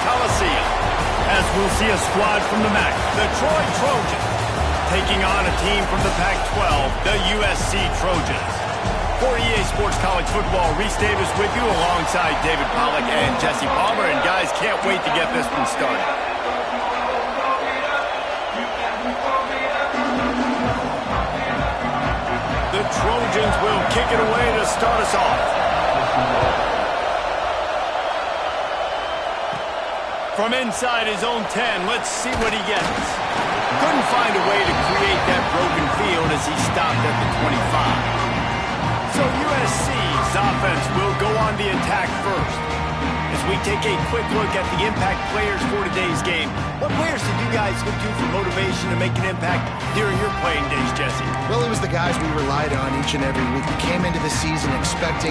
Coliseum. As we'll see a squad from the MAC, the Troy Trojans, taking on a team from the Pac-12, the USC Trojans. For EA Sports College Football, Reese Davis with you alongside David Pollack and Jesse Palmer. And guys, can't wait to get this one started. The Trojans will kick it away to start us off. From inside his own 10, let's see what he gets. Couldn't find a way to create that broken field as he stopped at the 25. So USC's offense will go on the attack first. As we take a quick look at the impact players for today's game, what players did you guys look to for motivation to make an impact during your playing days, Jesse? Well, it was the guys we relied on each and every week. We came into the season expecting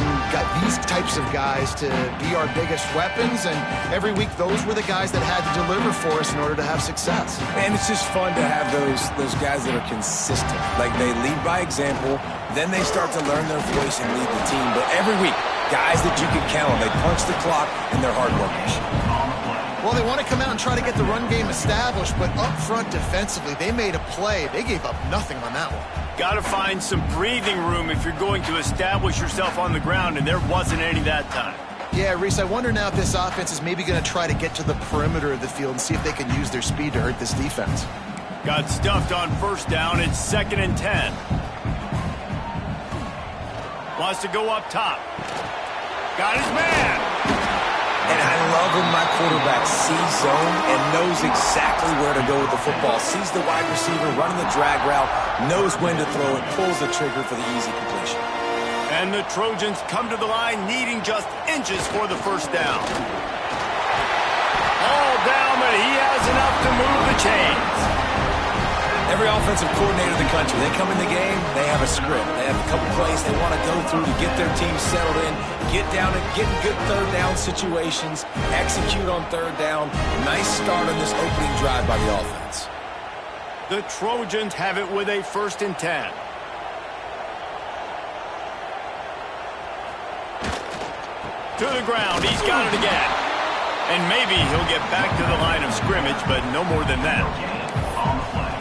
these types of guys to be our biggest weapons, and every week those were the guys that had to deliver for us in order to have success. And it's just fun to have those guys that are consistent. Like, they lead by example, then they start to learn their voice and lead the team. But every week, guys that you can count on, they punch the clock and they're hard workers. Well, they want to come out and try to get the run game established, but up front defensively, they made a play. They gave up nothing on that one. Got to find some breathing room if you're going to establish yourself on the ground, and there wasn't any that time. Yeah, Reese, I wonder now if this offense is maybe going to try to get to the perimeter of the field and see if they can use their speed to hurt this defense. Got stuffed on first down. It's 2nd and 10. Wants to go up top. Got his man. And I love when my quarterback sees zone and knows exactly where to go with the football. Sees the wide receiver running the drag route, knows when to throw it, pulls the trigger for the easy completion. And the Trojans come to the line needing just inches for the first down. All down, but he has enough to move the chains. Every offensive coordinator in the country, they come in the game, they have a script. They have a couple plays they want to go through to get their team settled in, get down and get in good third down situations, execute on third down. Nice start on this opening drive by the offense. The Trojans have it with a 1st and 10. To the ground, he's got it again. And maybe he'll get back to the line of scrimmage, but no more than that.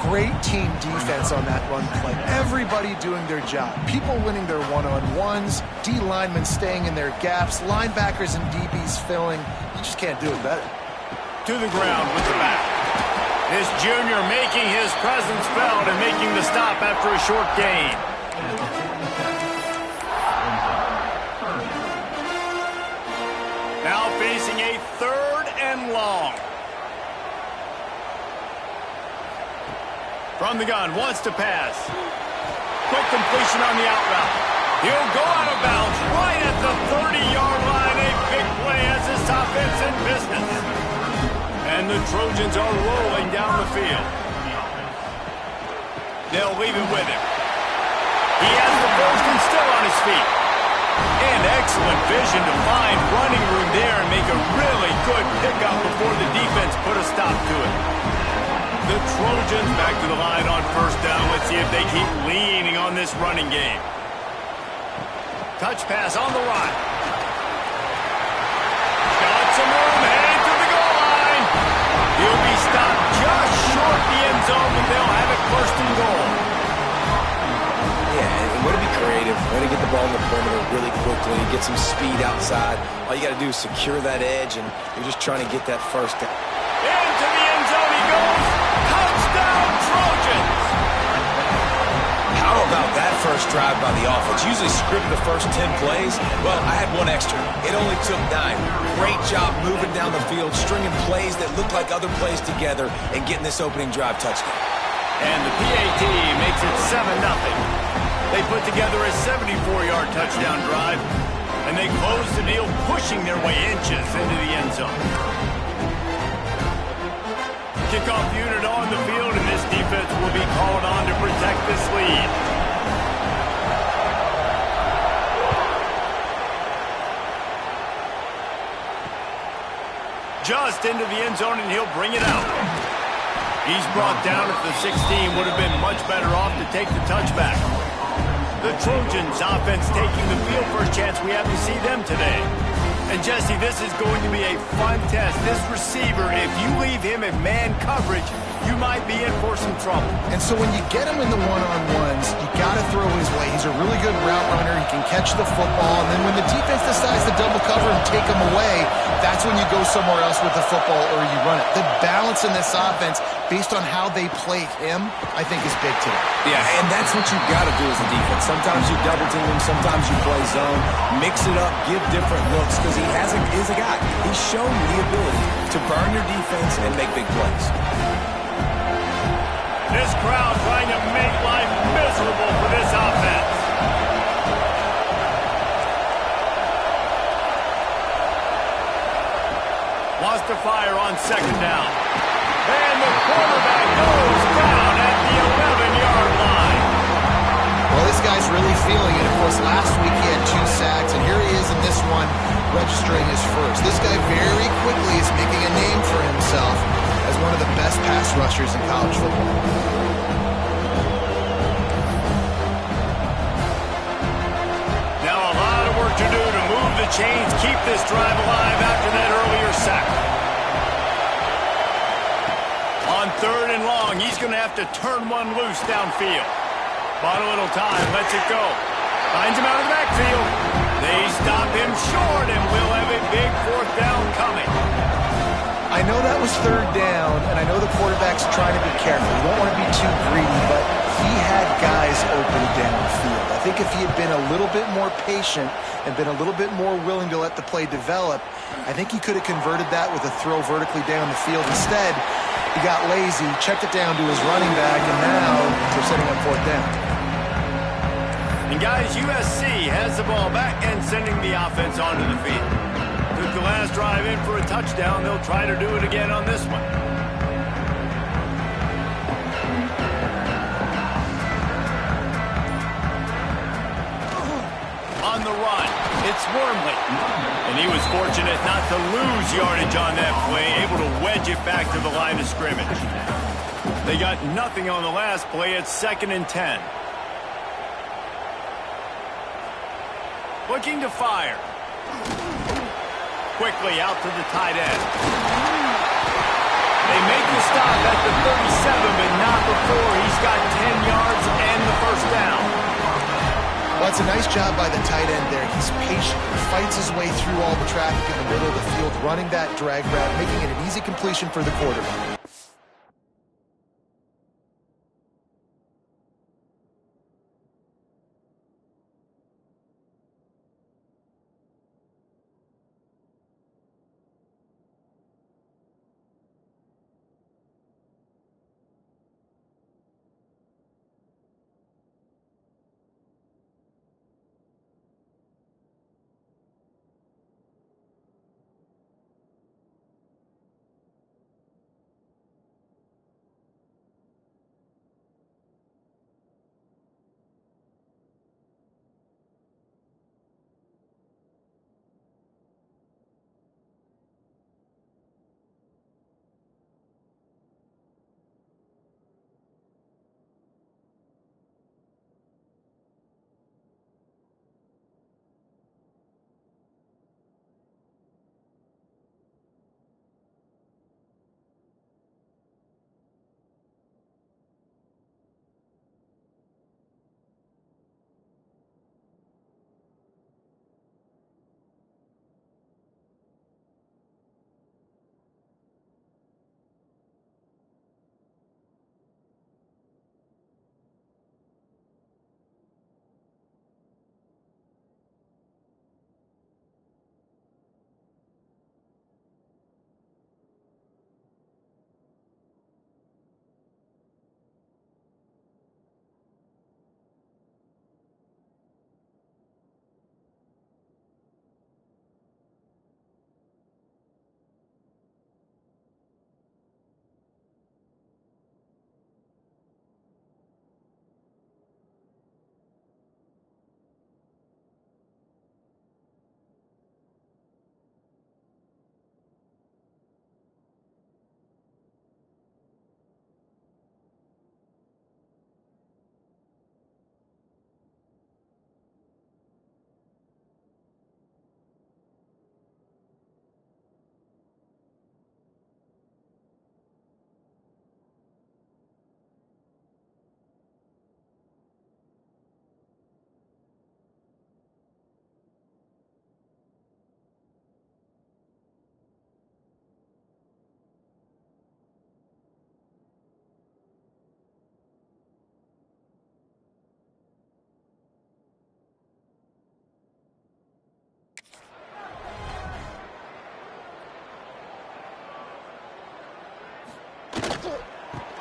Great team defense on that run play. Everybody doing their job. People winning their one-on-ones, D linemen staying in their gaps, linebackers and DBs filling. You just can't do it better. To the ground with the back. This junior making his presence felt and making the stop after a short gain. Now facing a 3rd and long. From the gun, wants to pass. Quick completion on the out route. He'll go out of bounds right at the 30-yard line. A big play as this offense in business. And the Trojans are rolling down the field. They'll leave it with him. He has the first and still on his feet. And excellent vision to find running room there and make a really good pickup before the defense put a stop to it. The Trojans back to the line on first down. Let's see if they keep leaning on this running game. Touch pass on the right. Got some room, heading to the goal line. He'll be stopped just short the end zone, but they'll have it 1st and goal. Yeah, and way to be creative. Way to get the ball in the perimeter really quickly. Get some speed outside. All you got to do is secure that edge, and you're just trying to get that first down. Into the end zone he goes. Touchdown, Trojans! How about that first drive by the offense? Usually scripted the first 10 plays. Well, I had one extra. It only took 9. Great job moving down the field, stringing plays that look like other plays together, and getting this opening drive touchdown. And the PAT makes it 7-0. They put together a 74-yard touchdown drive, and they close the deal, pushing their way inches into the end zone. Kickoff unit on the field, and this defense will be called on to protect this lead. Just into the end zone, and he'll bring it out. He's brought down at the 16. Would have been much better off to take the touchback. The Trojans offense taking the field. First chance we have to see them today. And Jesse, this is going to be a fun test. This receiver, if you leave him in man coverage, you might be in for some trouble. And so when you get him in the one-on-ones, you got to throw his way. He's a really good route runner. He can catch the football. And then when the defense decides to double cover and take him away, that's when you go somewhere else with the football or you run it. The balance in this offense, based on how they play him, I think is big today. Yeah, and that's what you've got to do as a defense. Sometimes you double team him, sometimes you play zone, mix it up, give different looks, because he is a guy. He's shown you the ability to burn your defense and make big plays. This crowd trying to make life miserable for this offense. Wants to fire on second down. And the quarterback goes down at the 11-yard line. Well, this guy's really feeling it. Of course, last week he had 2 sacks, and here he is in this one registering his first. This guy very quickly is making a name for himself as one of the best pass rushers in college football. Now a lot of work to do to move the chains, keep this drive alive after that earlier sack. On 3rd and long, he's going to have to turn one loose downfield. Bought a little time, lets it go. Finds him out of the backfield. They stop him short, and we'll have a big 4th down coming. I know that was 3rd down, and I know the quarterback's trying to be careful. You don't want to be too greedy, but he had guys open downfield. I think if he had been a little bit more patient and been a little bit more willing to let the play develop, I think he could have converted that with a throw vertically down the field. Instead, he got lazy, checked it down to his running back, and now they're setting up 4th down. And guys, USC has the ball back and sending the offense onto the field. Took the last drive in for a touchdown. They'll try to do it again on this one. On the run, it's Wormley. And he was fortunate not to lose yardage on that play, able to wedge it back to the line of scrimmage. They got nothing on the last play. It's 2nd and 10. Looking to fire. Quickly out to the tight end. They make the stop at the 37, but not before he's got 10 yards and the 1st down. Well, it's a nice job by the tight end there. He's patient. He fights his way through all the traffic in the middle of the field, running that drag route, making it an easy completion for the quarterback.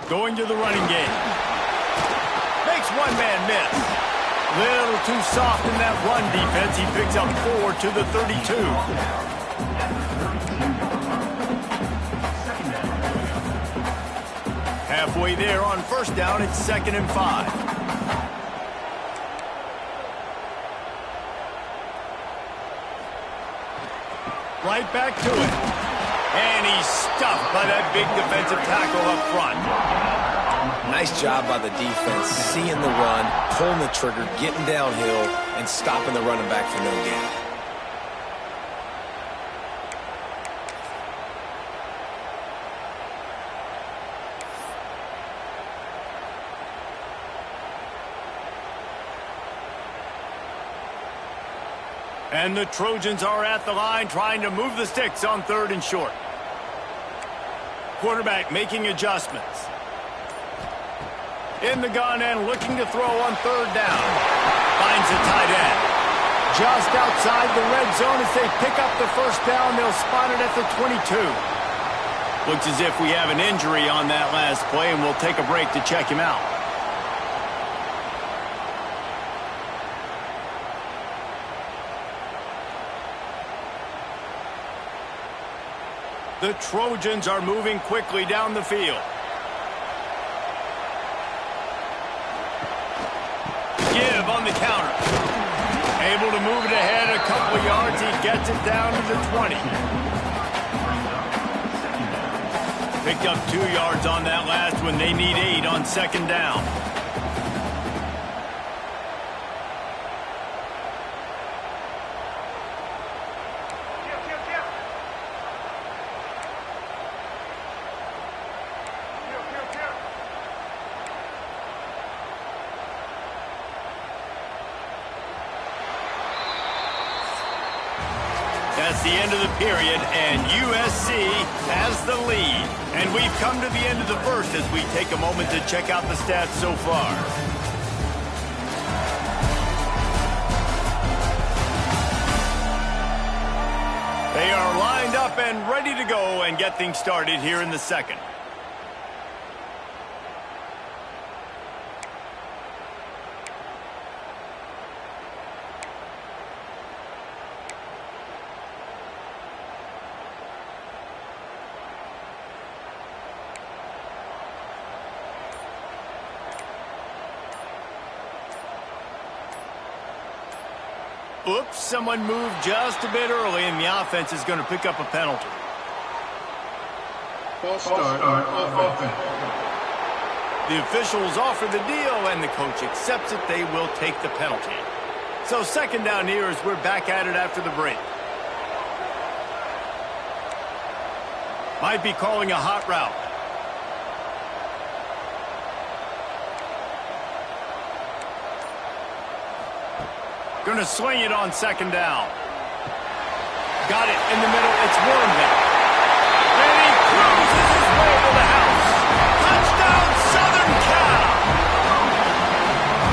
Going to the running game. Makes one man miss. Little too soft in that run defense. He picks up 4 to the 32. Halfway there on first down, it's 2nd and 5. Right back to it. And he's stuffed by that big defensive tackle up front. Nice job by the defense, seeing the run, pulling the trigger, getting downhill, and stopping the running back for no gain. And the Trojans are at the line trying to move the sticks on 3rd and short. Quarterback making adjustments. In the gun and looking to throw on 3rd down. Finds a tight end. Just outside the red zone as they pick up the first down. They'll spot it at the 22. Looks as if we have an injury on that last play, and we'll take a break to check him out. The Trojans are moving quickly down the field. Give on the counter. Able to move it ahead a couple of yards. He gets it down to the 20. Picked up 2 yards on that last one. They need 8 on 2nd down. That's the end of the period, and USC has the lead. And we've come to the end of the first as we take a moment to check out the stats so far. They are lined up and ready to go and get things started here in the second. Oops, someone moved just a bit early, and the offense is going to pick up a penalty. False start on offense. The officials offer the deal, and the coach accepts it. They will take the penalty. So 2nd down here as we're back at it after the break. Might be calling a hot route. Going to sling it on 2nd down. Got it in the middle. It's Wormley. And he cruises his way to the house. Touchdown, Southern Cal.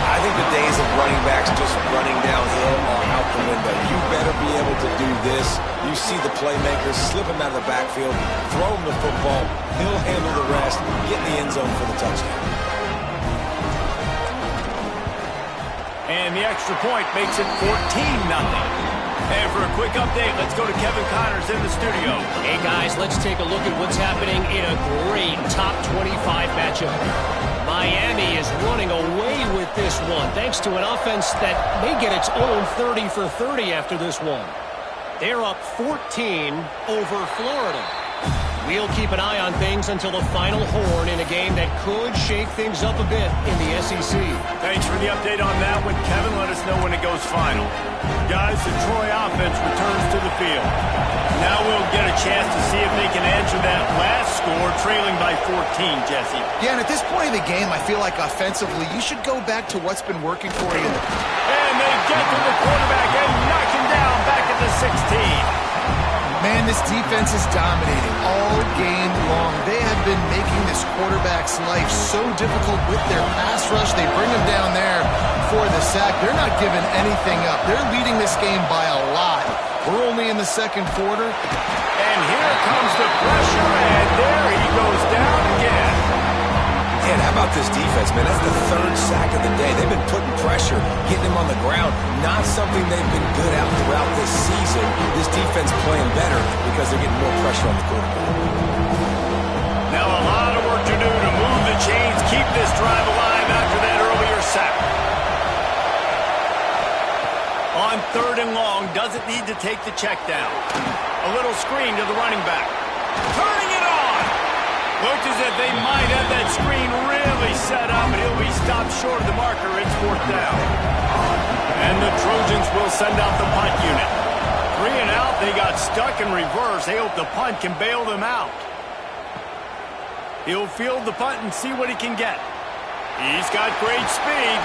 I think the days of running backs just running downhill are out the window. You better be able to do this. You see the playmakers slip him out of the backfield, throw him the football. He'll handle the rest, get in the end zone for the touchdown. And the extra point makes it 14-0. And for a quick update, let's go to Kevin Connors in the studio. Hey, guys, let's take a look at what's happening in a great top 25 matchup. Miami is running away with this one, thanks to an offense that may get its own 30 for 30 after this one. They're up 14 over Florida. We'll keep an eye on things until the final horn in a game that could shake things up a bit in the SEC. Thanks for the update on that one, Kevin. Let us know when it goes final. Guys, the Troy offense returns to the field. Now we'll get a chance to see if they can answer that last score, trailing by 14, Jesse. Yeah, and at this point in the game, I feel like offensively, you should go back to what's been working for you. And they get to the quarterback and knock him down back at the 16. Man, this defense is dominating all game long. They have been making this quarterback's life so difficult with their pass rush. They bring him down there for the sack. They're not giving anything up. They're leading this game by a lot. We're only in the 2nd quarter. And here comes the pressure, and there he goes down again. this defense, man. That's the third sack of the day. They've been putting pressure, getting him on the ground. Not something they've been good at throughout this season. This defense playing better because they're getting more pressure on the quarterback. Now a lot of work to do to move the chains, keep this drive alive after that earlier sack. On 3rd and long, doesn't need to take the check down. A little screen to the running back. Turning it on! Looks as if they might have that screen really set up, and he'll be stopped short of the marker. It's 4th down. And the Trojans will send out the punt unit. 3 and out, they got stuck in reverse. They hope the punt can bail them out. He'll field the punt and see what he can get. He's got great speed.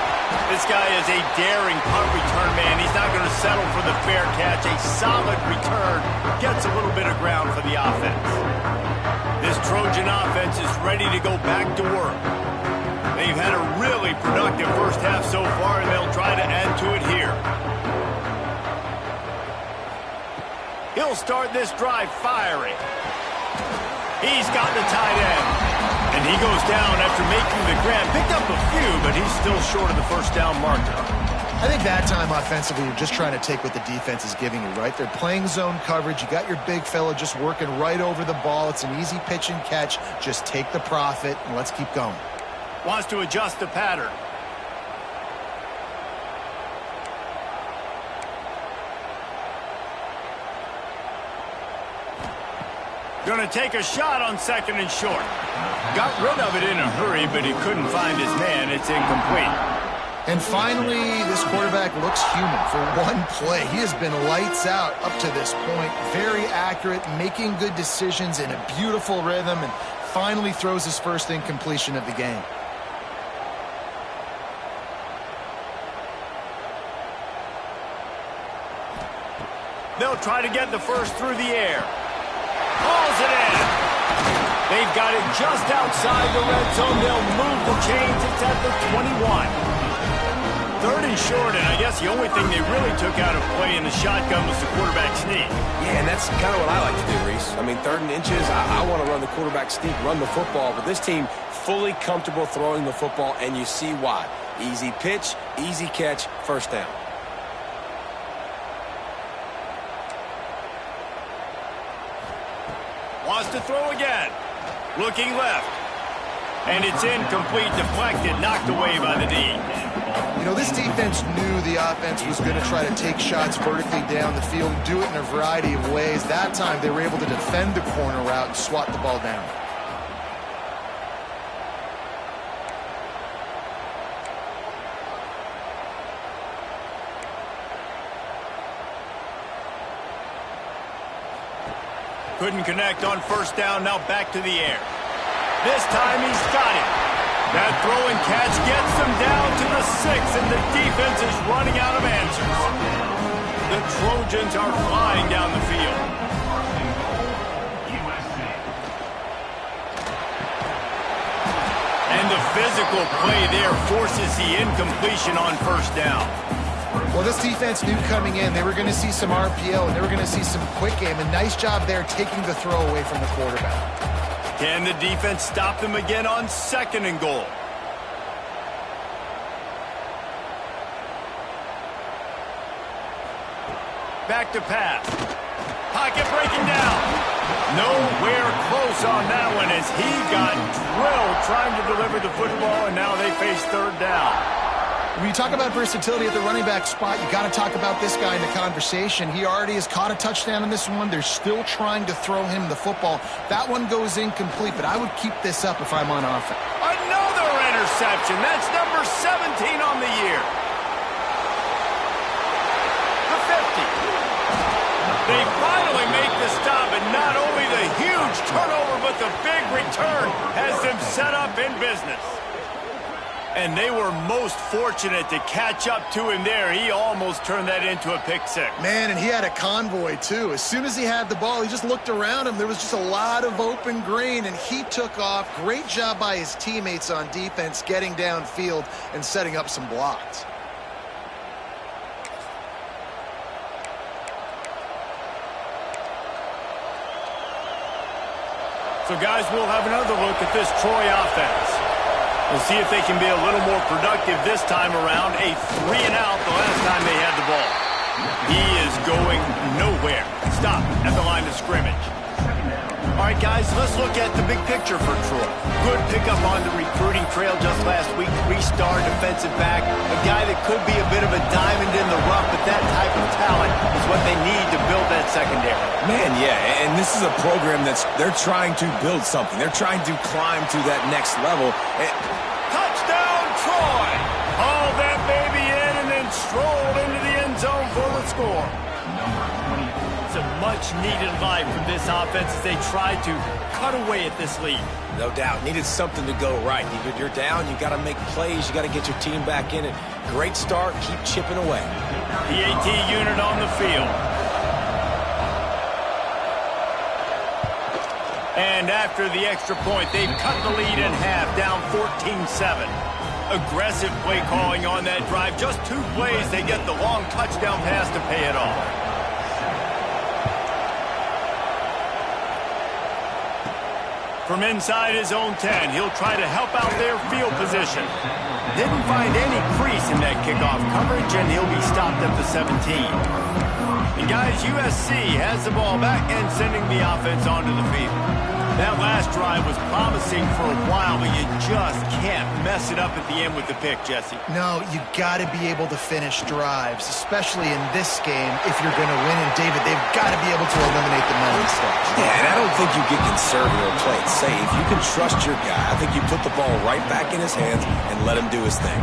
This guy is a daring punt return man. He's not going to settle for the fair catch. A solid return gets a little bit of ground for the offense. This Trojan offense is ready to go back to work. They've had a really productive first half so far, and they'll try to add to it here. He'll start this drive firing. He's got the tight end. And he goes down after making the grab. Picked up a few, but he's still short of the first down marker. I think that time offensively, you're just trying to take what the defense is giving you, right? They're playing zone coverage. You got your big fella just working right over the ball. It's an easy pitch and catch. Just take the profit, and let's keep going. Wants to adjust the pattern. Going to take a shot on 2nd and short. Got rid of it in a hurry, but he couldn't find his man. It's incomplete. And finally, this quarterback looks human for one play. He has been lights out up to this point. Very accurate, making good decisions in a beautiful rhythm, and finally throws his first incompletion of the game. They'll try to get the first through the air. Hauls it in. They've got it just outside the red zone. They'll move the chains. It's at the 21. 3rd and short, and I guess the only thing they really took out of play in the shotgun was the quarterback sneak. Yeah, and that's kind of what I like to do, Reese. I mean, 3rd and inches, I want to run the quarterback sneak, run the football, but this team fully comfortable throwing the football, and you see why. Easy pitch, easy catch, first down. Wants to throw again. Looking left. And it's incomplete, deflected, knocked away by the D. You know, this defense knew the offense was going to try to take shots vertically down the field and do it in a variety of ways. That time, they were able to defend the corner route and swat the ball down. Couldn't connect on first down, now back to the air. This time he's got it. That throw and catch gets them down to the 6, and the defense is running out of answers. The Trojans are flying down the field. And the physical play there forces the incompletion on first down. Well, this defense knew coming in they were going to see some RPO and they were going to see some quick game. And nice job there taking the throw away from the quarterback. Can the defense stop them again on 2nd and goal? Back to pass. Pocket breaking down. Nowhere close on that one as he got drilled trying to deliver the football, and now they face 3rd down. When you talk about versatility at the running back spot, you got to talk about this guy in the conversation. He already has caught a touchdown in this one. They're still trying to throw him the football. That one goes incomplete, but I would keep this up if I'm on offense. Another interception. That's number 17 on the year. The 50. They finally make the stop, and not only the huge turnover, but the big return has them set up in business. And they were most fortunate to catch up to him there. He almost turned that into a pick six. Man, and he had a convoy, too. As soon as he had the ball, he just looked around him. There was just a lot of open green, and he took off. Great job by his teammates on defense, getting downfield and setting up some blocks. So, guys, we'll have another look at this Troy offense. We'll see if they can be a little more productive this time around. A 3-and-out the last time they had the ball. He is going nowhere. Stop at the line of scrimmage. All right, guys, let's look at the big picture for Troy. Good pickup on the recruiting trail just last week. 3-star defensive back. A guy that could be a bit of a diamond in the rough, but that type of talent is what they need to build that secondary. Man, yeah, and this is a program they're trying to build something. They're trying to climb to that next level. Touchdown, Troy! Hauled that baby in and then strolled into the end zone for the score. It's a much-needed life from this offense as they try to cut away at this lead. No doubt. Needed something to go right. You're down. You got to make plays. You got to get your team back in it. Great start. Keep chipping away. The AT unit on the field. And after the extra point, they've cut the lead in half, down 14-7. Aggressive play calling on that drive. Just 2 plays, they get the long touchdown pass to pay it off. From inside his own 10, he'll try to help out their field position. Didn't find any crease in that kickoff coverage, and he'll be stopped at the 17. And guys, USC has the ball back and sending the offense onto the field. That last drive was promising for a while, but you just can't mess it up at the end with the pick, Jesse. No, you got to be able to finish drives, especially in this game if you're going to win. And, David, they've got to be able to eliminate the mental mistakes. Yeah, and I don't think you get conservative or play it safe. You can trust your guy. I think you put the ball right back in his hands and let him do his thing.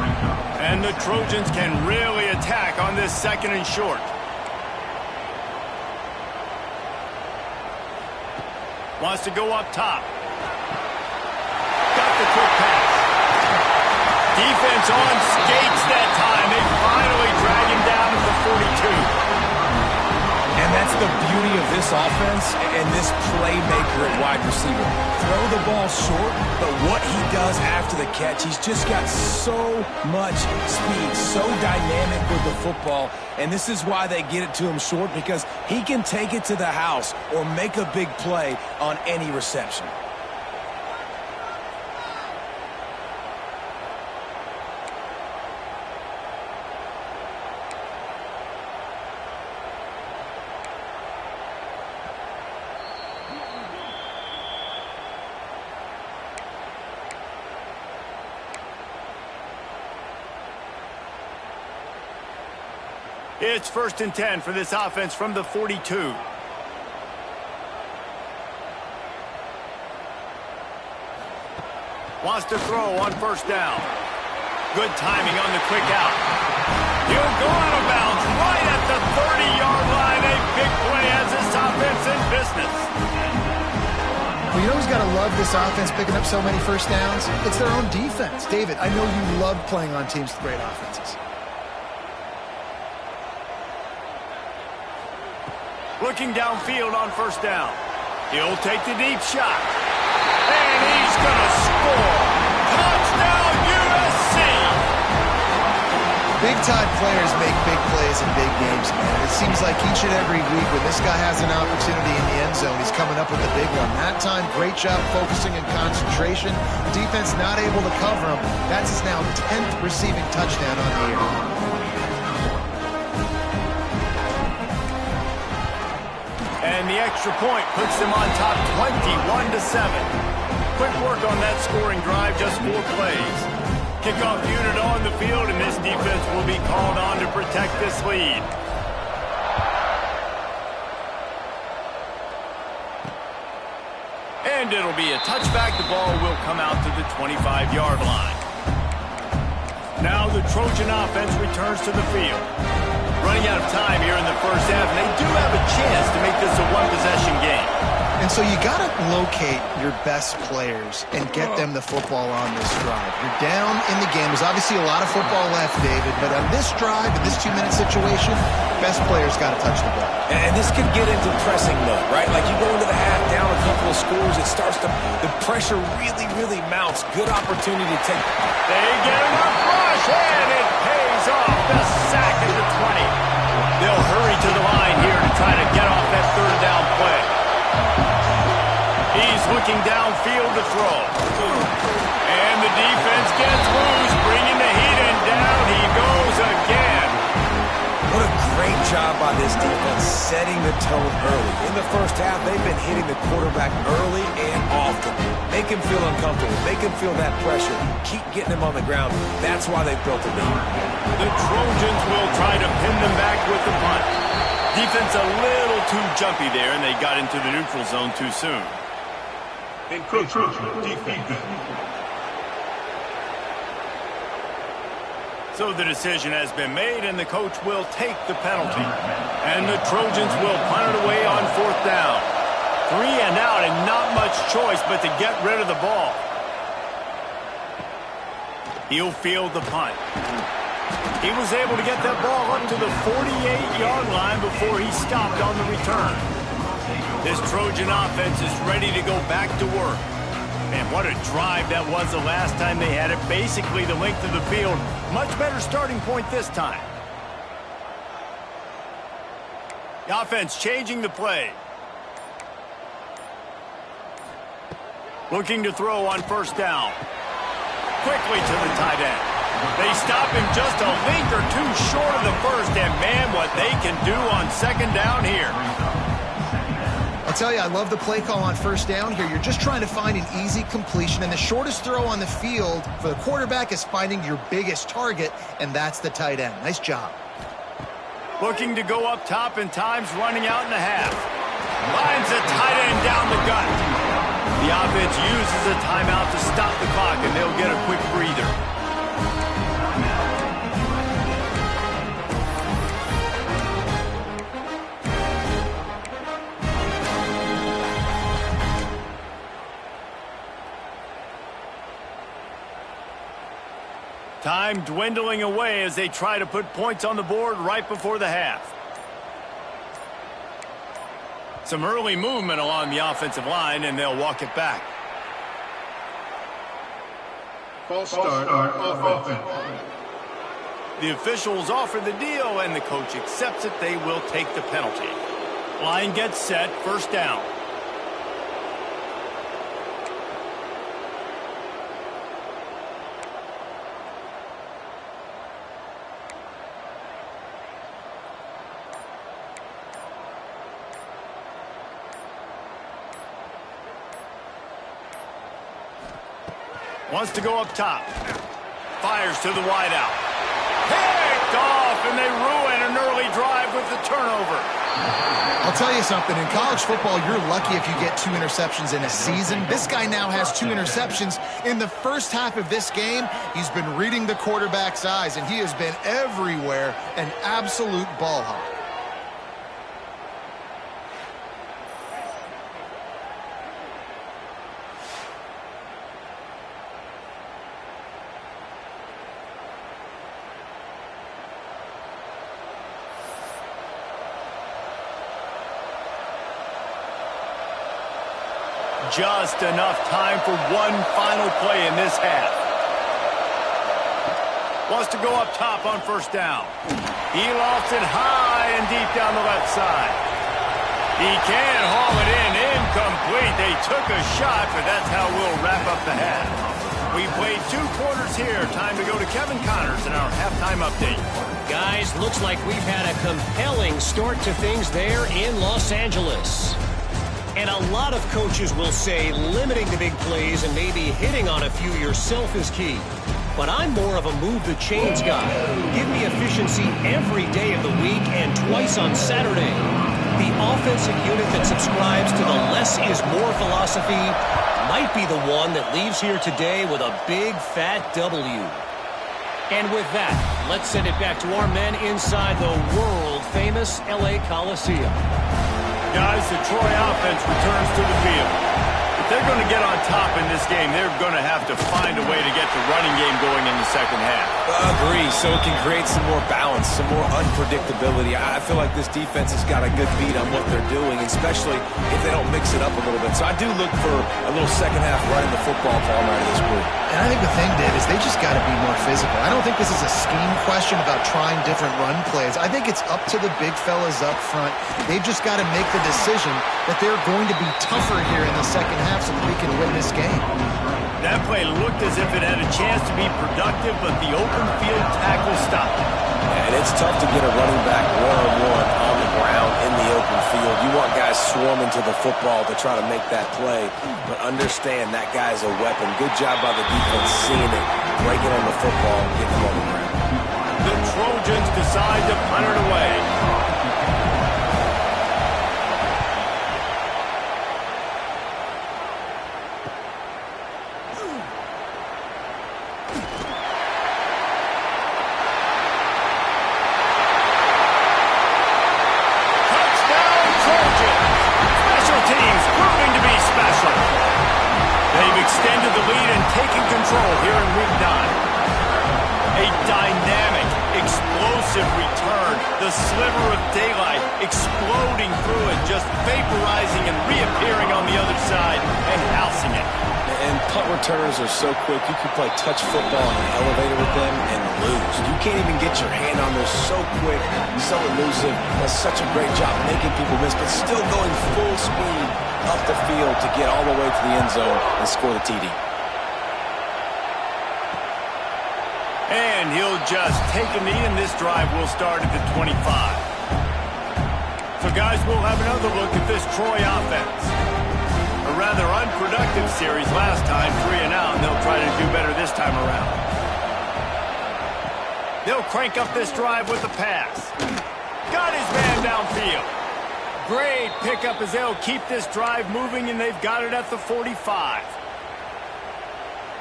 And the Trojans can really attack on this 2nd and short. Wants to go up top. Got the quick pass. Defense on skates that time. They finally drag him down to the 42. And that's the beauty of this offense and this playmaker at wide receiver. Throw the ball short, but what he does after the catch, he's just got so much speed, so dynamic with the football. And this is why they get it to him short, because he can take it to the house or make a big play on any reception. It's 1st and 10 for this offense from the 42. Wants to throw on 1st down. Good timing on the quick out. He'll go out of bounds right at the 30-yard line. A big play as this offense in business. Well, you know who's got to love this offense picking up so many 1st downs? It's their own defense. David, I know you love playing on teams with great offenses. Looking downfield on 1st down. He'll take the deep shot. And he's going to score. Touchdown, USC! Big-time players make big plays in big games, man. It seems like each and every week when this guy has an opportunity in the end zone, he's coming up with a big one. That time, great job focusing and concentration. Defense not able to cover him. That's his now 10th receiving touchdown on the year. And the extra point puts them on top 21-7. Quick work on that scoring drive, just 4 plays. Kickoff unit on the field, and this defense will be called on to protect this lead. And it'll be a touchback. The ball will come out to the 25-yard line. Now the Trojan offense returns to the field. Running out of time here in the 1st half, and they do have a chance to make this a 1-possession game. And so you got to locate your best players and get them the football on this drive. You're down in the game. There's obviously a lot of football left, David, but on this drive, in this 2-minute situation, best players got to touch the ball. And this could get into pressing mode, right? Like you go into the half down a couple of scores, it starts to, the pressure really, really mounts. Good opportunity to take. They get him a rush, and it pays off. The sack at the 20. They'll hurry to the line here to try to get off that 3rd down play. He's looking downfield to throw. And the defense gets loose, bringing the heat, and down he goes again. What a great job by this defense setting the tone early. In the first half, they've been hitting the quarterback early and often. Make him feel uncomfortable. Make him feel that pressure. Keep getting him on the ground. That's why they've built a lead. The Trojans will try to pin them back with the punt. Defense a little too jumpy there, and they got into the neutral zone too soon. Encroachment defense. So the decision has been made, and the coach will take the penalty. And the Trojans will punt it away on 4th down. 3 and out, and not much choice but to get rid of the ball. He'll field the punt. He was able to get that ball up to the 48-yard line before he stopped on the return. This Trojan offense is ready to go back to work. And what a drive that was the last time they had it. Basically the length of the field. Much better starting point this time. The offense changing the play. Looking to throw on 1st down. Quickly to the tight end. They stop him just a link or two short of the first. And man, what they can do on 2nd down here. I'll tell you, I love the play call on 1st down here. You're just trying to find an easy completion, and the shortest throw on the field for the quarterback is finding your biggest target, and that's the tight end. Nice job. Looking to go up top, and time's running out in the half. Lines the tight end down the gut. The offense uses a timeout to stop the clock, and they'll get a quick breather. Time dwindling away as they try to put points on the board right before the half. Some early movement along the offensive line, and they'll walk it back. False start on offense. The officials offer the deal, and the coach accepts it. They will take the penalty. Line gets set, 1st down. Wants to go up top. Fires to the wideout. Picked off, and they ruin an early drive with the turnover. I'll tell you something. In college football, you're lucky if you get 2 interceptions in a season. This guy now has 2 interceptions. In the first half of this game, he's been reading the quarterback's eyes, and he has been everywhere, an absolute ball hawk. Just enough time for one final play in this half. Wants to go up top on 1st down. He lofts it high and deep down the left side. He can haul it in. Incomplete. They took a shot, but that's how we'll wrap up the half. We played 2 quarters here. Time to go to Kevin Connors in our halftime update. Guys, looks like we've had a compelling start to things there in Los Angeles. And a lot of coaches will say limiting the big plays and maybe hitting on a few yourself is key. But I'm more of a move-the-chains guy. Give me efficiency every day of the week and twice on Saturday. The offensive unit that subscribes to the less is more philosophy might be the one that leaves here today with a big, fat W. And with that, let's send it back to our men inside the world-famous L.A. Coliseum. Guys, the Troy offense returns to the field. If they're going to get on top in this game, they're going to have to find a way to get the running game going in the second half. Agree, so it can create some more balance, some more unpredictability. I feel like this defense has got a good beat on what they're doing, especially if they don't mix it up a little bit. So I do look for a little second half running the football ball out of this group. And I think the thing, Dave, is they just got to be more physical. I don't think this is a scheme question about trying different run plays. I think it's up to the big fellas up front. They've just got to make the decision that they're going to be tougher here in the second half so that we can win this game. That play looked as if it had a chance to be productive, but the open field tackle stopped it. And it's tough to get a running back one-on-one on the ground in the open field. You want guys swarming to the football to try to make that play, but understand that guy's a weapon. Good job by the defense seeing it, breaking on the football, and getting him on the ground. The Trojans decide to punt it away. Extended the lead and taking control here in Week 9. A dynamic, explosive return. The sliver of daylight exploding through it, just vaporizing and reappearing on the other side and housing it. And punt returners are so quick. You can play touch football in an elevator with them and lose. You can't even get your hand on them. So quick, so elusive. Does such a great job making people miss, but still going full speed up the field to get all the way to the end zone and score the TD. And he'll just take a knee, and this drive will start at the 25. So, guys, we'll have another look at this Troy offense. A rather unproductive series last time, 3 and out, and they'll try to do better this time around. They'll crank up this drive with the pass. Got his man downfield. Great pickup as they'll keep this drive moving, and they've got it at the 45.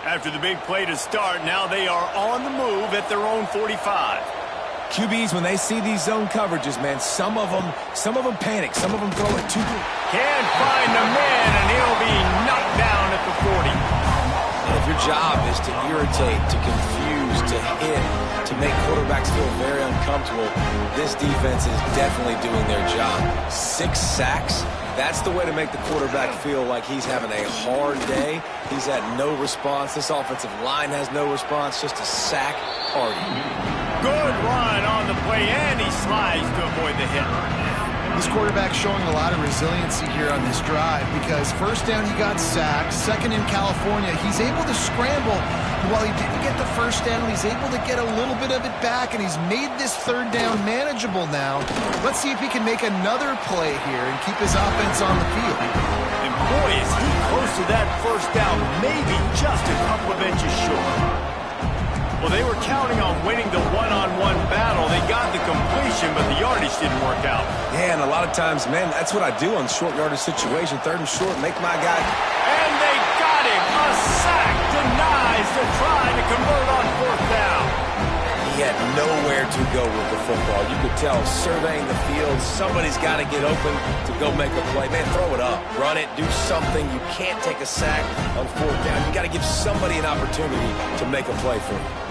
After the big play to start, now they are on the move at their own 45. QBs, when they see these zone coverages, man, some of them panic. Some of them throw it too good. Can't find the man, and he'll be knocked down at the 40. And if your job is to irritate, to confuse, to hit, to make quarterbacks feel very uncomfortable, this defense is definitely doing their job. 6 sacks, that's the way to make the quarterback feel like he's having a hard day. He's had no response. This offensive line has no response, just a sack party. Good run on the play, and he slides to avoid the hit. This quarterback's showing a lot of resiliency here on this drive because first down he got sacked, second in California, he's able to scramble. While he didn't get the first down, he's able to get a little bit of it back, and he's made this third down manageable now. Let's see if he can make another play here and keep his offense on the field. And boy, is he close to that first down, maybe just a couple of inches short. Well, they were counting on winning the one-on-one battle. They got the completion, but the yardage didn't work out. Yeah, and a lot of times, man, that's what I do on short yardage situation. Third and short, make my guy. And they got him. A sack denies the try to convert on fourth down. He had nowhere to go with the football. You could tell, surveying the field, somebody's got to get open to go make a play. Man, throw it up, run it, do something. You can't take a sack on fourth down. You got to give somebody an opportunity to make a play for you.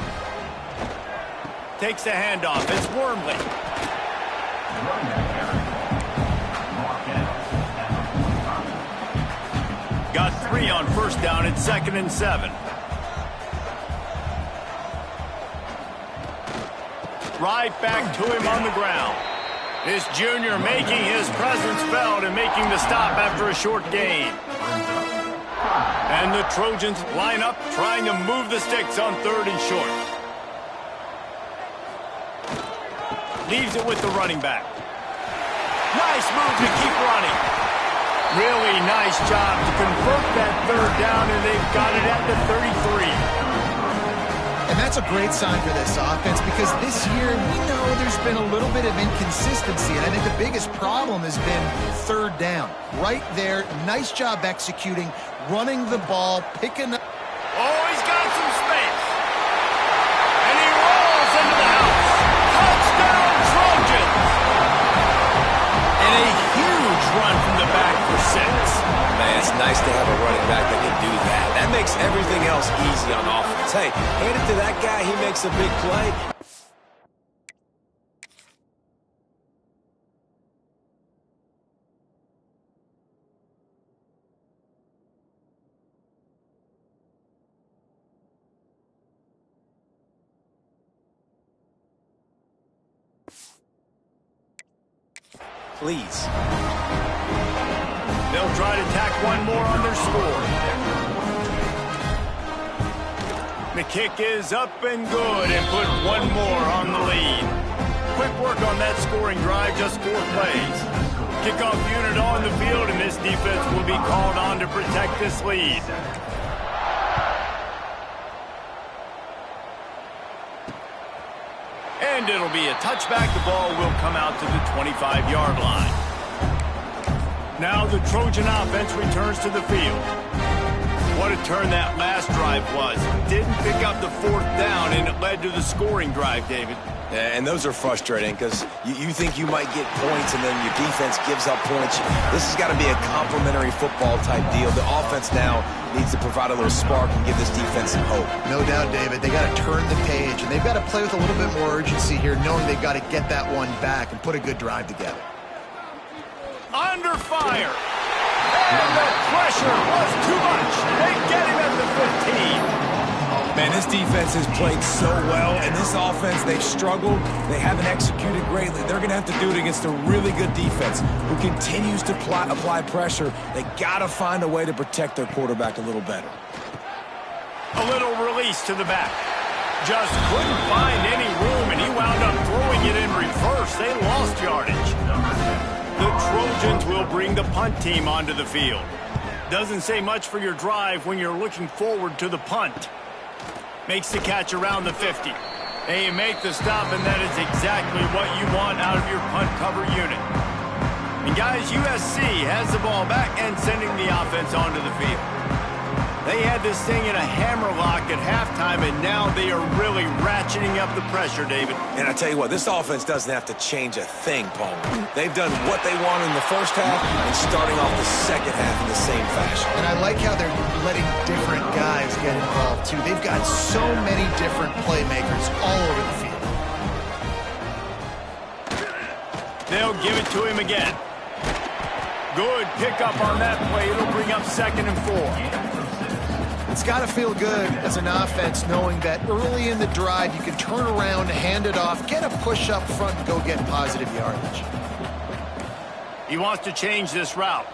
Takes the handoff. It's Wormley. Got 3 on first down at 2nd and 7. Right back to him on the ground. This junior making his presence felt and making the stop after a short gain. And the Trojans line up trying to move the sticks on 3rd and short. Leaves it with the running back. Nice move to keep running. Really nice job to convert that 3rd down, and they've got it at the 33. And that's a great sign for this offense because this year we know there's been a little bit of inconsistency, and I think the biggest problem has been 3rd down. Right there, nice job executing, running the ball, picking up. Oh, he's got some space. And he rolls into the house. Touchdown, Trojans! And a huge run from the back for 6. Man, it's nice to have a running back that can do that. That makes everything else easy on offense. Hey, hand it to that guy. He makes a big play. Please. They'll try to tack one more on their score. The kick is up and good and put one more on the lead. Quick work on that scoring drive, just 4 plays. Kickoff unit on the field, and this defense will be called on to protect this lead. And it'll be a touchback. The ball will come out to the 25-yard line. Now the Trojan offense returns to the field. What a turn that last drive was. Didn't pick up the 4th down, and it led to the scoring drive, David. Yeah, and those are frustrating because you think you might get points and then your defense gives up points. This has got to be a complementary football type deal. The offense now needs to provide a little spark and give this defense some hope. No doubt, David. They got to turn the page, and they've got to play with a little bit more urgency here, knowing they've got to get that one back and put a good drive together. Under fire. And the pressure was too much. They get him at the 15. Man, this defense has played so well, and this offense, they've struggled. They haven't executed greatly. They're going to have to do it against a really good defense who continues to apply pressure. They got to find a way to protect their quarterback a little better. A little release to the back. Just couldn't find any room, and he wound up throwing it in reverse. They lost yardage. The Trojans will bring the punt team onto the field. Doesn't say much for your drive when you're looking forward to the punt. Makes the catch around the 50. They make the stop, and that is exactly what you want out of your punt cover unit. And guys, USC has the ball back and sending the offense onto the field. They had this thing in a hammerlock at halftime, and now they are really ratcheting up the pressure, David. And I tell you what, this offense doesn't have to change a thing, Paul. They've done what they wanted in the first half and starting off the second half in the same fashion. And I like how they're letting different guys get involved, too. They've got so many different playmakers all over the field. They'll give it to him again. Good pickup on that play. It'll bring up 2nd and 4. It's got to feel good as an offense knowing that early in the drive you can turn around, hand it off, get a push up front, and go get positive yardage. He wants to change this route.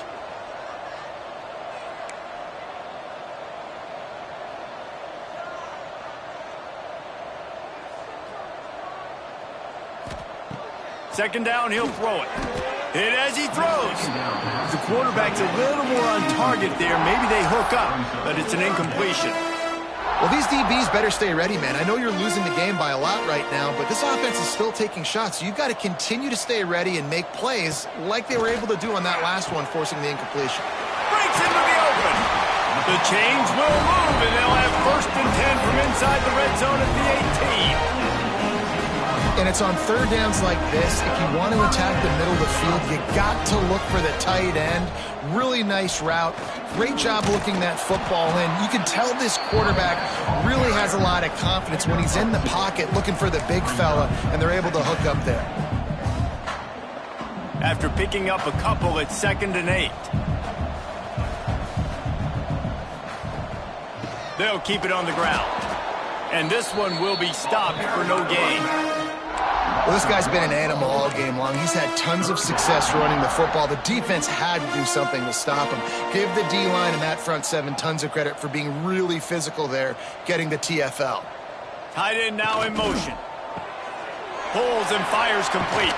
Second down, he'll throw it. Hit as he throws. The quarterback's a little more on target there. Maybe they hook up, but it's an incompletion. Well, these DBs better stay ready, man. I know you're losing the game by a lot right now, but this offense is still taking shots. So you've got to continue to stay ready and make plays like they were able to do on that last one, forcing the incompletion. Breaks into the open. The chains will move, and they'll have 1st and 10 from inside the red zone at the 18. And it's on third downs like this. If you want to attack the middle of the field, you got to look for the tight end. Really nice route. Great job looking that football in. You can tell this quarterback really has a lot of confidence when he's in the pocket looking for the big fella, and they're able to hook up there. After picking up a couple, it's 2nd and 8. They'll keep it on the ground. And this one will be stopped for no gain. Well, this guy's been an animal all game long. He's had tons of success running the football. The defense had to do something to stop him. Give the D-line and that front 7 tons of credit for being really physical there, getting the TFL. Tight end now in motion. Pulls and fires complete.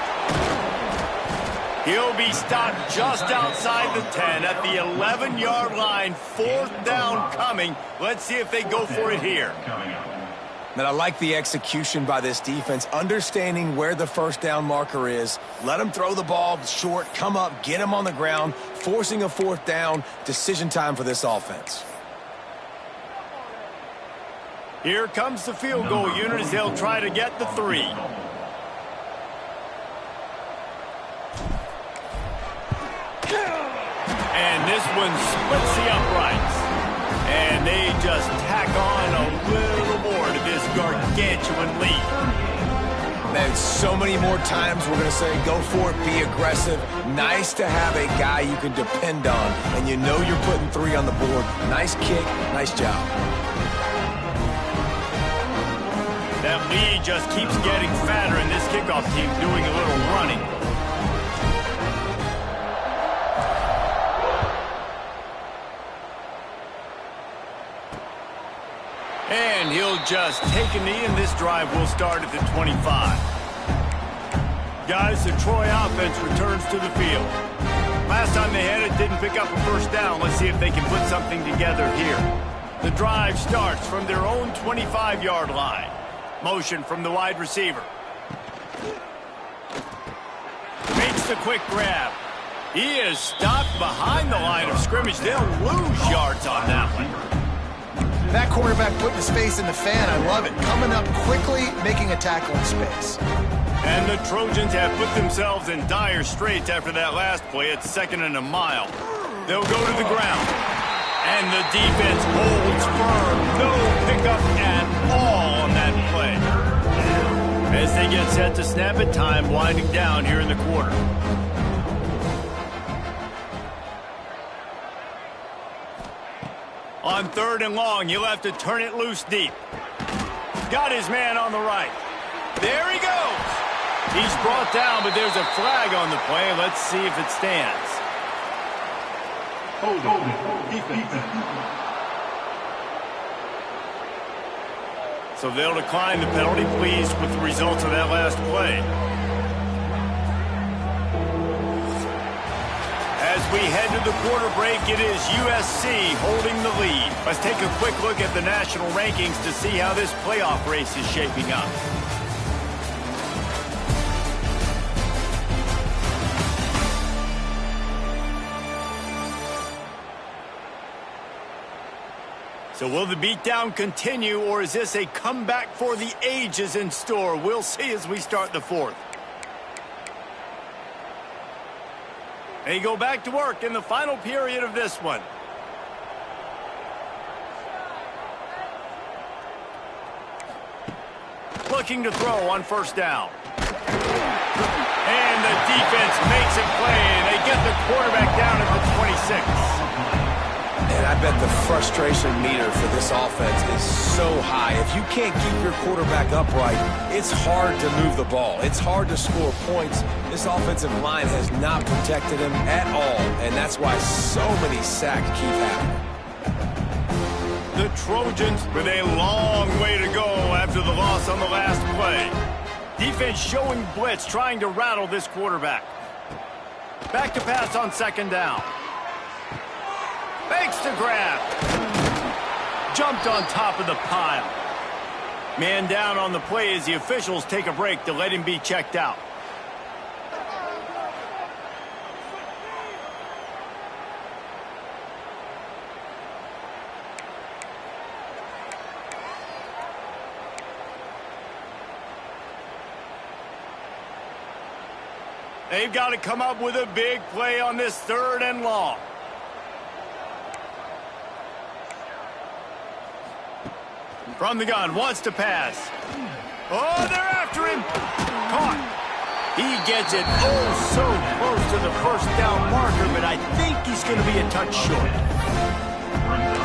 He'll be stopped just outside the 10 at the 11-yard line. 4th down coming. Let's see if they go for it here. Man, I like the execution by this defense, understanding where the 1st down marker is. Let them throw the ball short, come up, get them on the ground, forcing a 4th down. Decision time for this offense. Here comes the field goal unit as they'll try to get the 3. And this one splits the uprights. And they just tack on a little more to this gargantuan lead. Man, so many more times we're going to say go for it, be aggressive. Nice to have a guy you can depend on, and you know you're putting 3 on the board. Nice kick, nice job. That lead just keeps getting fatter, and this kickoff team doing a little running. And he'll just take a knee, and this drive will start at the 25. Guys, the Troy offense returns to the field. Last time they had it, didn't pick up a first down. Let's see if they can put something together here. The drive starts from their own 25-yard line. Motion from the wide receiver. Makes the quick grab. He is stopped behind the line of scrimmage. They'll lose yards on that one. That quarterback putting his face in the fan, I love it. Coming up quickly, making a tackle in space. And the Trojans have put themselves in dire straits after that last play. It's 2nd and a mile. They'll go to the ground. And the defense holds firm. No pickup at all on that play. As they get set to snap it, time winding down here in the quarter. On 3rd and long, he'll have to turn it loose deep. Got his man on the right. There he goes. He's brought down, but there's a flag on the play. Let's see if it stands. Hold on. Defense. So they'll decline the penalty, pleased with the results of that last play. As we head to the quarter break, it is USC holding the lead. Let's take a quick look at the national rankings to see how this playoff race is shaping up. So will the beatdown continue, or is this a comeback for the ages in store? We'll see as we start the 4th. They go back to work in the final period of this one. Looking to throw on 1st down. And the defense makes a play, and they get the quarterback down at the 26. And I bet the frustration meter for this offense is so high. If you can't keep your quarterback upright, it's hard to move the ball. It's hard to score points. This offensive line has not protected him at all, and that's why so many sacks keep happening. The Trojans with a long way to go after the loss on the last play. Defense showing blitz, trying to rattle this quarterback. Back to pass on 2nd down. Fakes to grab. Jumped on top of the pile. Man down on the play as the officials take a break to let him be checked out. They've got to come up with a big play on this 3rd and long. From the gun, wants to pass. Oh, they're after him. Caught. He gets it so close to the 1st down marker, but I think he's going to be a touch short.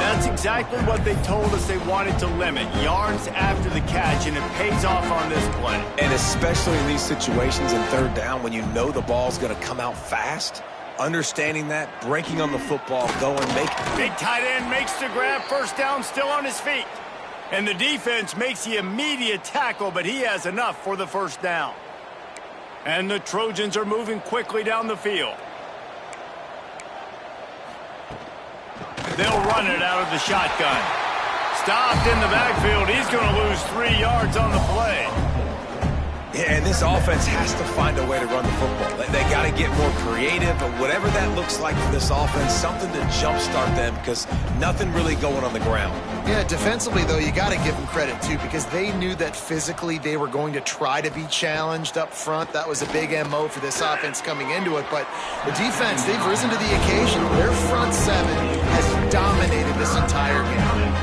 That's exactly what they told us they wanted to limit. Yards after the catch, and it pays off on this play. And especially in these situations in 3rd down when you know the ball's going to come out fast. Understanding that, breaking on the football, going, make it. Big tight end makes the grab. 1st down, still on his feet. And the defense makes the immediate tackle, but he has enough for the 1st down. And the Trojans are moving quickly down the field. They'll run it out of the shotgun. Stopped in the backfield. He's going to lose 3 yards on the play. Yeah, and this offense has to find a way to run the football. They got to get more creative, but whatever that looks like for this offense, something to jumpstart them because nothing really going on the ground. Yeah, defensively, though, you got to give them credit, too, because they knew that physically they were going to try to be challenged up front. That was a big MO for this offense coming into it. But the defense, they've risen to the occasion. Their front seven has dominated this entire game.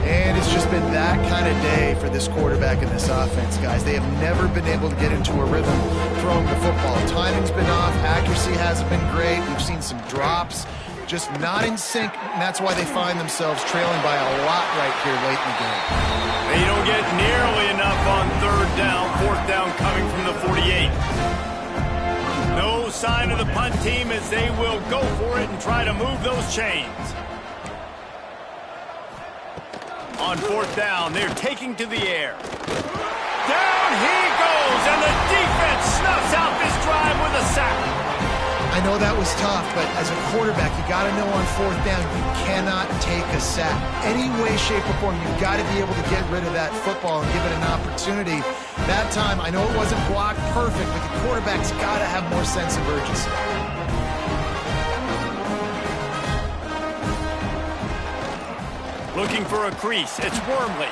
And it's just been that kind of day for this quarterback and this offense, guys. They have never been able to get into a rhythm throwing the football. Timing's been off. Accuracy hasn't been great. We've seen some drops. Just not in sync, and that's why they find themselves trailing by a lot right here late in the game. They don't get nearly enough on third down. Fourth down coming from the 48. No sign of the punt team as they will go for it and try to move those chains. On fourth down, they're taking to the air. Down he goes, and the defense snuffs out this drive with a sack. I know that was tough, but as a quarterback, you got to know on fourth down, you cannot take a sack. Any way, shape, or form, you've got to be able to get rid of that football and give it an opportunity. That time, I know it wasn't blocked perfect, but the quarterback's got to have more sense of urgency. Looking for a crease, it's Wormley.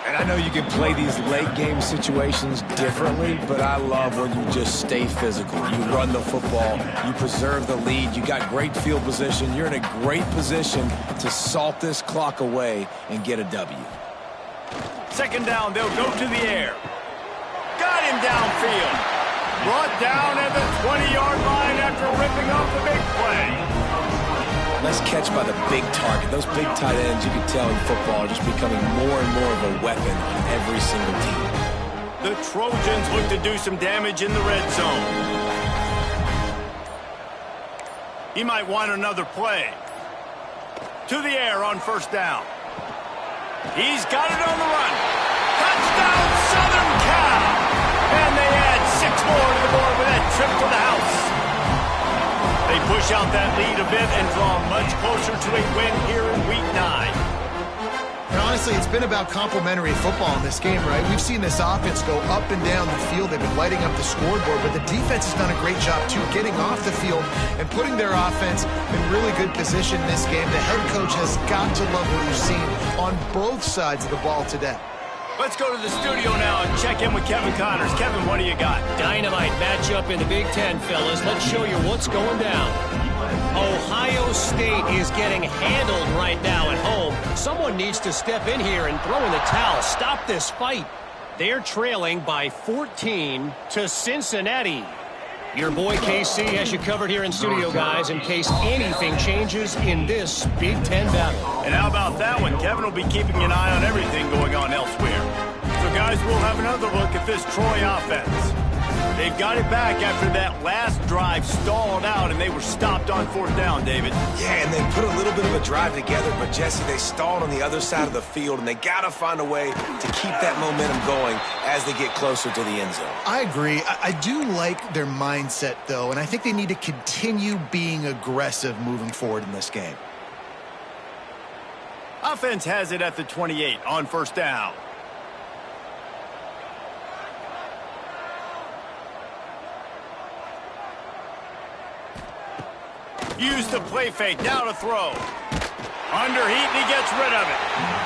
And I know you can play these late game situations differently, but I love when you just stay physical. You run the football, you preserve the lead, you got great field position, you're in a great position to salt this clock away and get a W. Second down, they'll go to the air. Got him downfield. Brought down at the 20-yard line after ripping off the big play. Nice catch by the big target. Those big tight ends, you can tell in football, are just becoming more and more of a weapon on every single team. The Trojans look to do some damage in the red zone. He might want another play. To the air on first down. He's got it on the run. Touchdown, Southern Cal! And they add 6 more to the board with that trip to the house. They push out that lead a bit and draw much closer to a win here in Week 9. And honestly, it's been about complementary football in this game, right? We've seen this offense go up and down the field. They've been lighting up the scoreboard, but the defense has done a great job, too, getting off the field and putting their offense in really good position in this game. The head coach has got to love what he's seen on both sides of the ball today. Let's go to the studio now and check in with Kevin Connors. Kevin, what do you got? Dynamite matchup in the Big Ten, fellas. Let's show you what's going down. Ohio State is getting handled right now at home. Someone needs to step in here and throw in the towel. Stop this fight. They're trailing by 14 to Cincinnati. Your boy KC has you covered here in studio, guys, in case anything changes in this Big Ten battle. And how about that one? Kevin will be keeping an eye on everything going on elsewhere. So, guys, we'll have another look at this Troy offense. They've got it back after that last drive stalled out, and they were stopped on fourth down, David. Yeah, and they put a little bit of a drive together, but, Jesse, they stalled on the other side of the field, and they got to find a way to keep that momentum going as they get closer to the end zone. I agree. I do like their mindset, though, and I think they need to continue being aggressive moving forward in this game. Offense has it at the 28 on first down. Use the play fake, now to throw. Underheat, and he gets rid of it.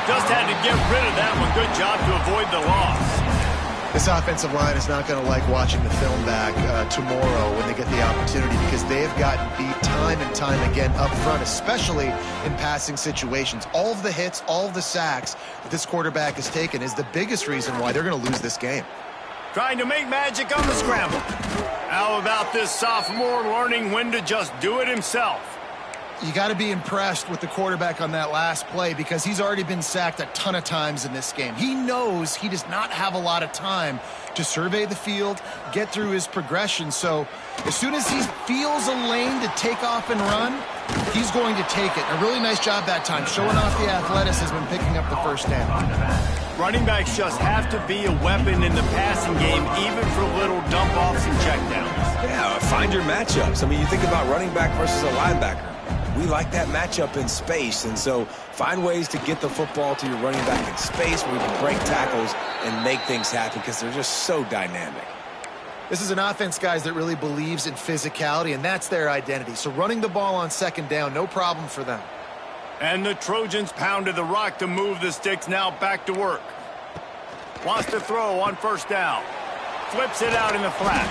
Just had to get rid of that one. Good job to avoid the loss. This offensive line is not going to like watching the film back tomorrow when they get the opportunity because they have gotten beat time and time again up front, especially in passing situations. All of the hits, all of the sacks that this quarterback has taken is the biggest reason why they're going to lose this game. Trying to make magic on the scramble. How about this sophomore learning when to just do it himself? You got to be impressed with the quarterback on that last play because he's already been sacked a ton of times in this game. He knows he does not have a lot of time to survey the field, get through his progression. So as soon as he feels a lane to take off and run, he's going to take it. A really nice job that time, showing off the athleticism and picking up the first down. Running backs just have to be a weapon in the passing game, even for little dump-offs and checkdowns. Yeah, find your matchups. I mean, you think about running back versus a linebacker. we like that matchup in space. And so find ways to get the football to your running back in space where you can break tackles and make things happen because they're just so dynamic. This is an offense, guys, that really believes in physicality, and that's their identity. So running the ball on second down, no problem for them. And the Trojans pounded the rock to move the sticks, now back to work. Wants to throw on first down. Flips it out in the flat.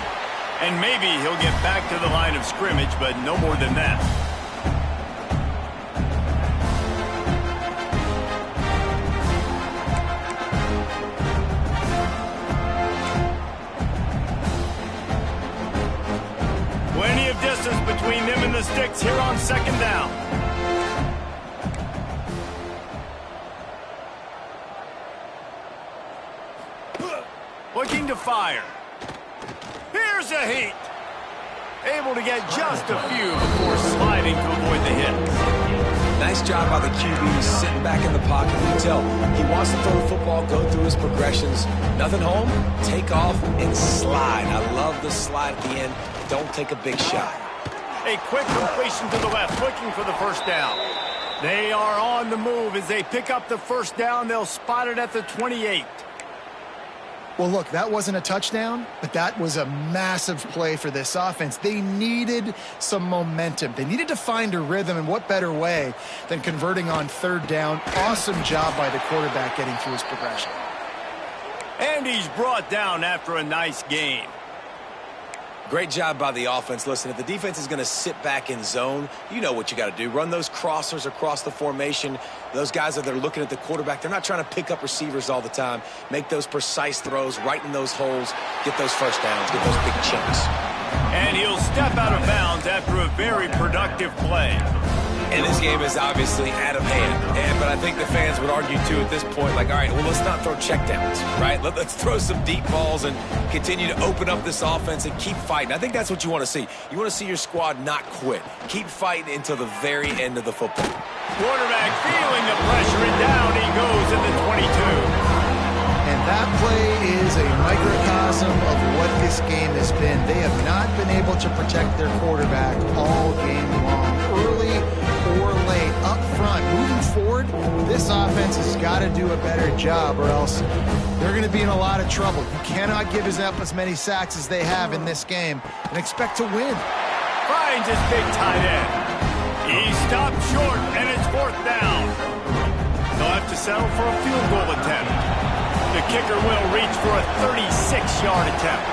And maybe he'll get back to the line of scrimmage, but no more than that. Plenty of distance between them and the sticks here on second down. Looking to fire. Here's a heat. Able to get just a few before sliding to avoid the hits. Nice job by the QB sitting back in the pocket. You can tell he wants to throw the football, go through his progressions. Nothing home, take off and slide. I love the slide at the end. Don't take a big shot. A quick completion to the left, looking for the first down. They are on the move. As they pick up the first down, they'll spot it at the 28. Well, look, that wasn't a touchdown, but that was a massive play for this offense. They needed some momentum. They needed to find a rhythm, and what better way than converting on third down. Awesome job by the quarterback getting through his progression. And he's brought down after a nice gain. Great job by the offense. Listen, if the defense is going to sit back in zone, you know what you got to do. Run those crossers across the formation. Those guys that are looking at the quarterback, they're not trying to pick up receivers all the time. Make those precise throws, right in those holes, get those first downs, get those big chunks. And he'll step out of bounds after a very productive play. And this game is obviously out of hand. But I think the fans would argue, too, at this point, like, all right, well, let's not throw checkdowns, right? Let's throw some deep balls and continue to open up this offense and keep fighting. I think that's what you want to see. You want to see your squad not quit. Keep fighting until the very end of the football. Quarterback feeling the pressure, and down he goes at the 22. And that play is a microcosm of what this game has been. They have not been able to protect their quarterback all game long. Early or late, up front, moving forward, this offense has got to do a better job or else they're going to be in a lot of trouble. You cannot give up as many sacks as they have in this game and expect to win. Finds his big tight end. He stopped short, and it's fourth down. They'll have to settle for a field goal attempt. The kicker will reach for a 36-yard attempt.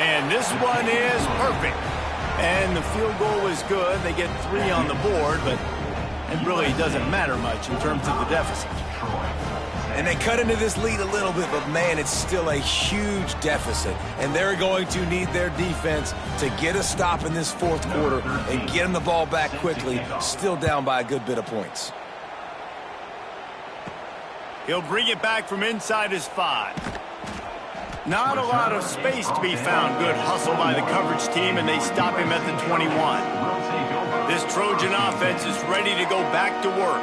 And this one is perfect. And the field goal is good. They get 3 on the board, but it really doesn't matter much in terms of the deficit. And they cut into this lead a little bit, but, man, it's still a huge deficit. And they're going to need their defense to get a stop in this fourth quarter and get them the ball back quickly, still down by a good bit of points. He'll bring it back from inside his 5. Not a lot of space to be found. Good hustle by the coverage team, and they stop him at the 21. This Trojan offense is ready to go back to work.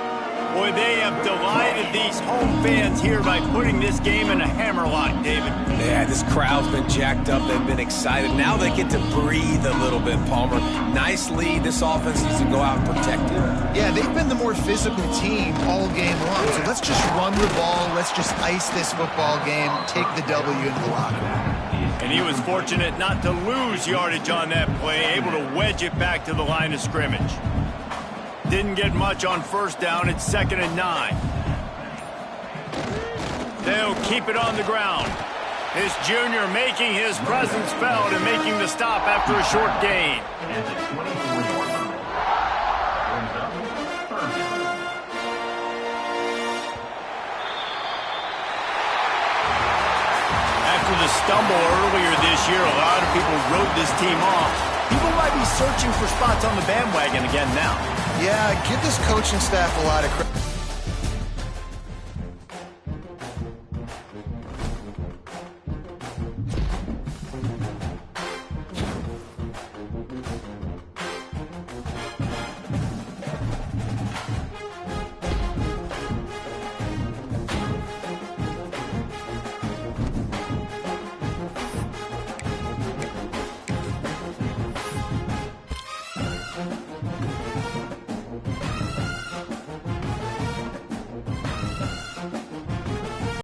Boy, they have delighted these home fans here by putting this game in a hammerlock, David. Yeah, this crowd's been jacked up. They've been excited. Now they get to breathe a little bit, Palmer. Nice lead. This offense needs to go out and protect it. Yeah, they've been the more physical team all game long. So let's just run the ball. Let's just ice this football game, take the W into the locker room. And he was fortunate not to lose yardage on that play, able to wedge it back to the line of scrimmage. Didn't get much on first down. It's 2nd and 9. They'll keep it on the ground. This junior making his presence felt and making the stop after a short gain. After the stumble earlier this year, a lot of people wrote this team off. People might be searching for spots on the bandwagon again now. Yeah, give this coaching staff a lot of credit.